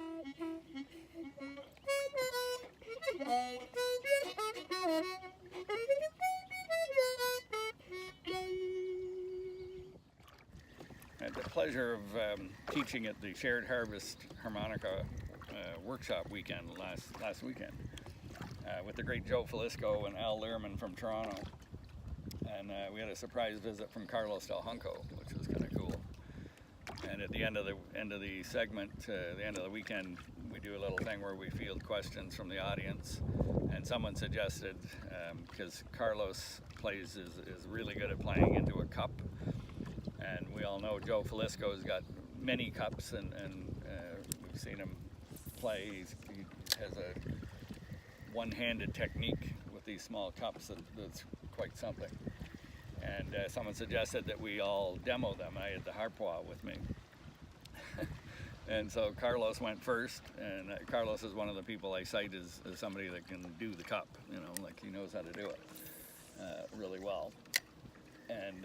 I had the pleasure of teaching at the Shared Harvest Harmonica Workshop weekend last weekend with the great Joe Filisko and Al Lehrman from Toronto. And we had a surprise visit from Carlos Del Junco, which was kind of cool. And at the end of the segment, the end of the weekend, we do a little thing where we field questions from the audience. And someone suggested, because Carlos is really good at playing into a cup, and we all know Joe Filisko's got many cups, and we've seen him play. He has a one-handed technique with these small cups that's quite something. And someone suggested that we all demo them. I had the Harp Wah with me. And so Carlos went first, and Carlos is one of the people I cite as somebody that can do the cup, you know, like he knows how to do it really well. And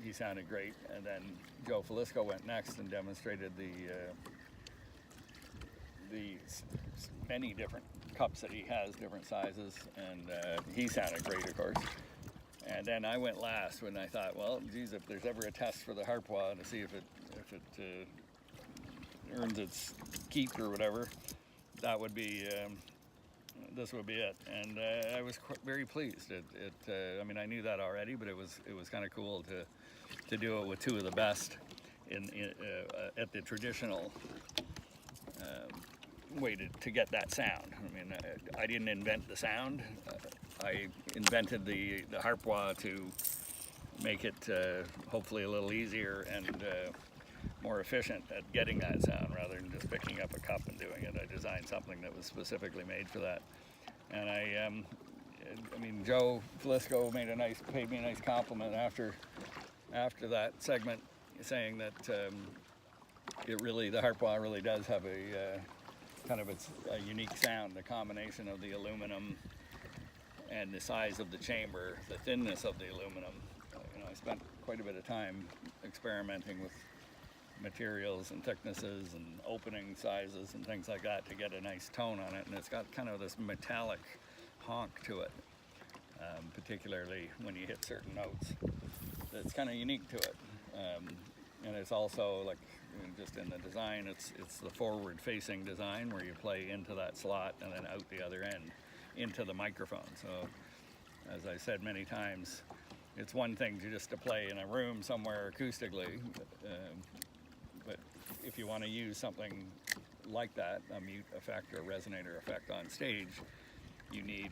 he sounded great. And then Joe Filisko went next and demonstrated the many different cups that he has, different sizes, and he sounded great, of course. And then I went last when I thought, well, geez, if there's ever a test for the Harp Wah to see if it earns its keep or whatever, that would be this would be it. And I was very pleased. I mean, I knew that already, but it was kind of cool to do it with two of the best at the traditional way to get that sound. I mean, I didn't invent the sound. I invented the Harp Wah to make it hopefully a little easier and more efficient at getting that sound rather than just picking up a cup and doing it. I designed something that was specifically made for that. And I mean, Joe Filisko paid me a nice compliment after that segment, saying that the Harp Wah really does have a kind of a unique sound, the combination of the aluminum and the size of the chamber, the thinness of the aluminum. You know, I spent quite a bit of time experimenting with materials and thicknesses and opening sizes and things like that to get a nice tone on it, and it's got kind of this metallic honk to it, particularly when you hit certain notes. That's kind of unique to it, and it's also like, just in the design, it's the forward-facing design where you play into that slot and then out the other end into the microphone. So, as I said many times, it's one thing to play in a room somewhere acoustically, but if you want to use something like that, a mute effect or a resonator effect on stage, you need,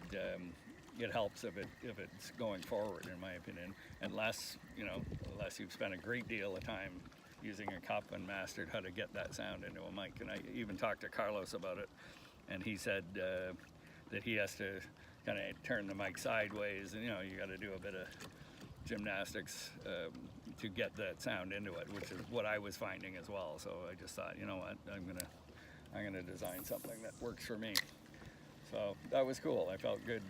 it helps if it's going forward, in my opinion, unless you've spent a great deal of time using a cup and mastered how to get that sound into a mic. And I even talked to Carlos about it, and he said that he has to kind of turn the mic sideways, and you got to do a bit of gymnastics to get that sound into it, which is what I was finding as well. So I just thought, you know what, I'm gonna design something that works for me. So that was cool. I felt good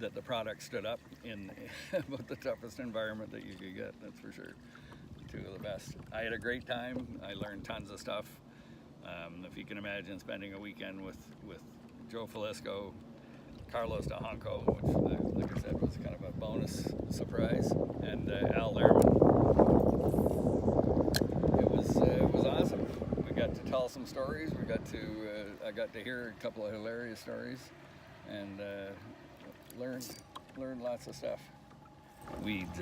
that the product stood up in about the toughest environment that you could get, that's for sure. Two of the best. I had a great time. I learned tons of stuff. If you can imagine spending a weekend with Joe Filisko, Carlos Del Junco, which, like I said, was kind of a bonus surprise, and Al Lehrman. It was awesome. We got to tell some stories. I got to hear a couple of hilarious stories, and learned lots of stuff. Weeds.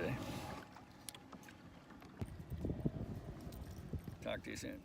Talk to you soon.